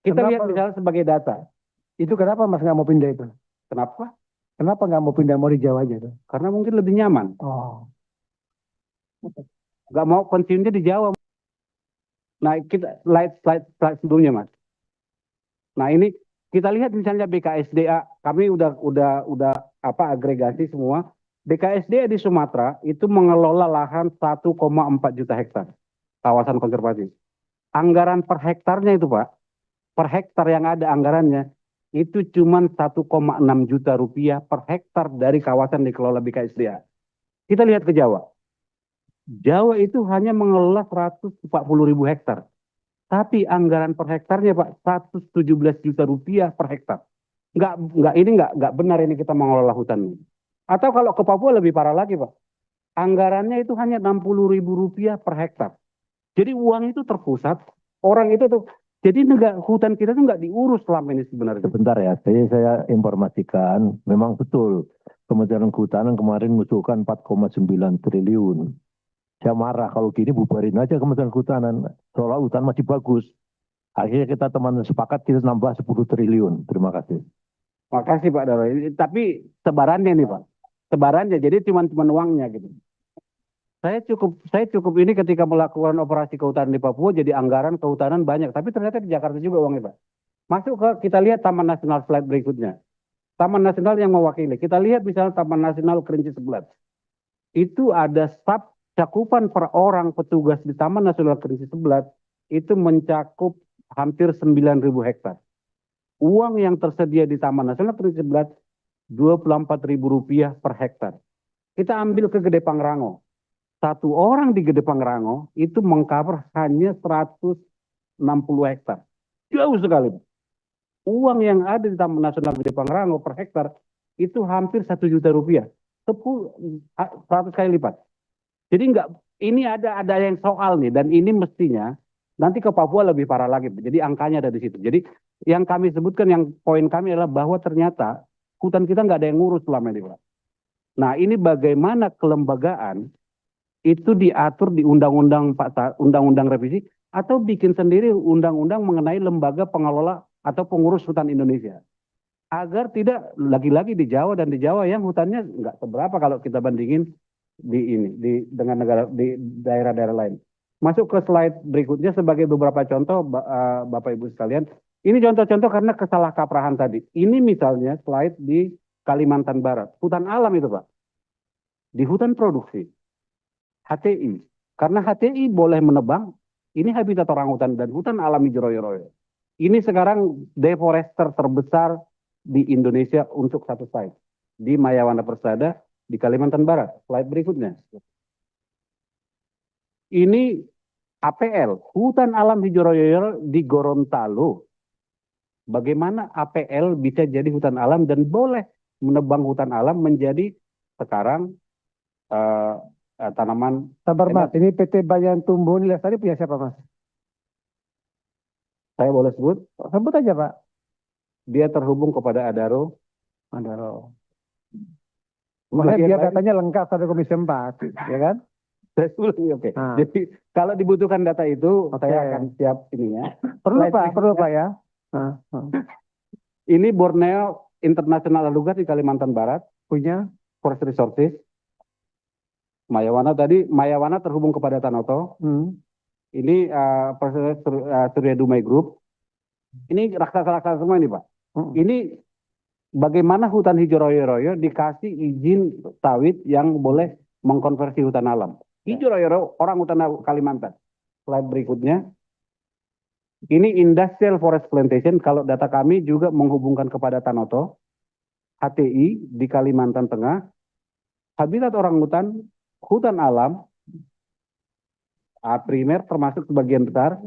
Kita lihat Kenapa? misalnya sebagai data. Itu kenapa Mas nggak mau pindah itu? Kenapa? Kenapa nggak mau pindah, mau di Jawa aja tuh? Karena mungkin lebih nyaman. Oh, Nggak mau pensiunnya di Jawa. Nah, kita slide sebelumnya, Mas. Nah, ini kita lihat misalnya BKSDA, kami udah apa agregasi semua. BKSDA di Sumatera itu mengelola lahan 1,4 juta hektar kawasan konservasi. Anggaran per hektarnya itu, Pak, per hektar yang ada anggarannya itu cuma 1,6 juta rupiah per hektar dari kawasan dikelola BKSDA. Kita lihat ke Jawa. Jawa itu hanya mengelola 140.000 hektar. Tapi anggaran per hektarnya Pak 117 juta rupiah per hektar. Nggak benar ini kita mengelola hutan ini. Atau kalau ke Papua lebih parah lagi Pak. Anggarannya itu hanya 60.000 rupiah per hektar. Jadi uang itu terpusat. Orang itu tuh. Jadi hutan kita tuh nggak diurus selama ini sebenarnya. Sebentar ya, saya informasikan, memang betul Kementerian Kehutanan kemarin mengusulkan 4,9 triliun. Saya marah kalau gini bubarin aja Kementerian Kehutanan, soalnya hutan masih bagus. Akhirnya kita teman sepakat kita nambah 10 triliun. Terima kasih. Makasih Pak Daro. Tapi sebarannya nih Pak. Sebarannya, jadi cuma uangnya gitu. Saya cukup ini ketika melakukan operasi kehutanan di Papua, jadi anggaran kehutanan banyak. Tapi ternyata di Jakarta juga uangnya Pak. Masuk ke, kita lihat Taman Nasional slide berikutnya. Taman Nasional yang mewakili. Kita lihat misalnya Taman Nasional Kerinci Sebelat. Itu ada cakupan per orang petugas di Taman Nasional Kerinci Sebelat itu mencakup hampir 9.000 hektar. Uang yang tersedia di Taman Nasional Kerinci Sebelat 24.000 rupiah per hektar. Kita ambil ke Gede Pangrango. Satu orang di Gede Pangrango itu mengcover hanya 160 hektar. Jauh sekali. Uang yang ada di Taman Nasional Gede Pangrango per hektar itu hampir 1 juta rupiah. 100 kali lipat. Jadi ini ada yang soal nih, dan ini mestinya nanti ke Papua lebih parah lagi. Jadi angkanya ada di situ. Jadi yang kami sebutkan, yang poin kami adalah bahwa ternyata hutan kita nggak ada yang ngurus selama ini, Pak. Nah, ini bagaimana kelembagaan itu diatur di undang-undang revisi, atau bikin sendiri undang-undang mengenai lembaga pengelola atau pengurus hutan Indonesia. Agar tidak lagi-lagi di Jawa, dan di Jawa yang hutannya nggak seberapa kalau kita bandingin dengan negara di daerah-daerah lain. Masuk ke slide berikutnya sebagai beberapa contoh Bapak Ibu sekalian. Ini contoh-contoh karena kesalahkaprahan tadi. Ini misalnya slide di Kalimantan Barat, hutan alam itu Pak. Di hutan produksi, HTI. Karena HTI boleh menebang, ini habitat orang hutan dan hutan alami Jeroyo-Royo. Ini sekarang deforester terbesar di Indonesia untuk satu site. Di Mayawana Persada, di Kalimantan Barat. Slide berikutnya. Ini APL, Hutan Alam Hijau Royo di Gorontalo. Bagaimana APL bisa jadi hutan alam dan boleh menebang hutan alam menjadi sekarang tanaman. sabar Mas, ini PT Bayan Tumbuh ini Lestari punya siapa Mas? Saya boleh sebut? Sebut aja Pak. Dia terhubung kepada Adaro. Makanya dia datanya lengkap pada Komisi 4, ya kan? Oke. Jadi kalau dibutuhkan data itu, saya akan siap ininya. Perlu Pak ya. Ini Borneo International Alugas di Kalimantan Barat, punya Forest Resources. Mayawana terhubung kepada Tanoto. Ini Surya Dumai Group. Ini raksasa-raksasa semua ini Pak. Ini bagaimana hutan hijau royo-royo dikasih izin sawit yang boleh mengkonversi hutan alam. Hijau royo-royo orang hutan Kalimantan. Slide berikutnya. Ini Industrial Forest Plantation, kalau data kami juga menghubungkan kepada Tanoto, HTI di Kalimantan Tengah, habitat orang hutan alam, primer termasuk sebagian besar,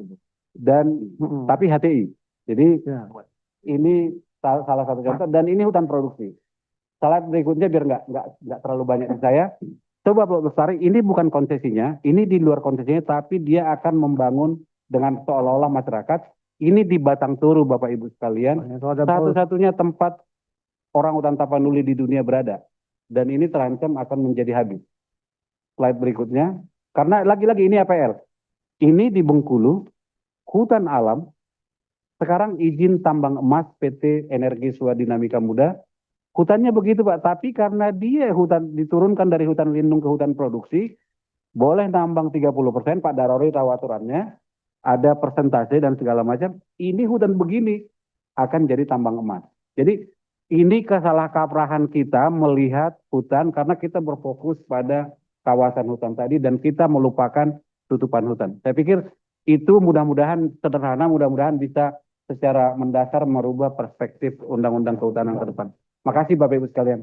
dan tapi HTI. Jadi ini salah satu contoh, dan ini hutan produksi. Slide berikutnya biar nggak terlalu banyak di saya. Coba Pak Lestari, ini bukan konsesinya, ini di luar konsesinya, tapi dia akan membangun dengan seolah-olah masyarakat. Ini di Batang Toru, Bapak Ibu sekalian, satu-satunya tempat orang hutan Tapanuli di dunia berada. Dan ini terancam akan menjadi habis. Slide berikutnya, karena lagi-lagi ini APL. Ini di Bengkulu, hutan alam, Sekarang izin tambang emas PT Energi Swadinamika Muda, hutannya begitu Pak, tapi karena dia hutan diturunkan dari hutan lindung ke hutan produksi, boleh tambang 30%, Pak Darori tahu aturannya, ada persentase dan segala macam, ini hutan begini akan jadi tambang emas. Jadi ini kesalahkaprahan kita melihat hutan karena kita berfokus pada kawasan hutan tadi dan kita melupakan tutupan hutan. Saya pikir itu mudah-mudahan sederhana, mudah-mudahan bisa secara mendasar merubah perspektif Undang-Undang Kehutanan ke depan. Makasih Bapak Ibu sekalian.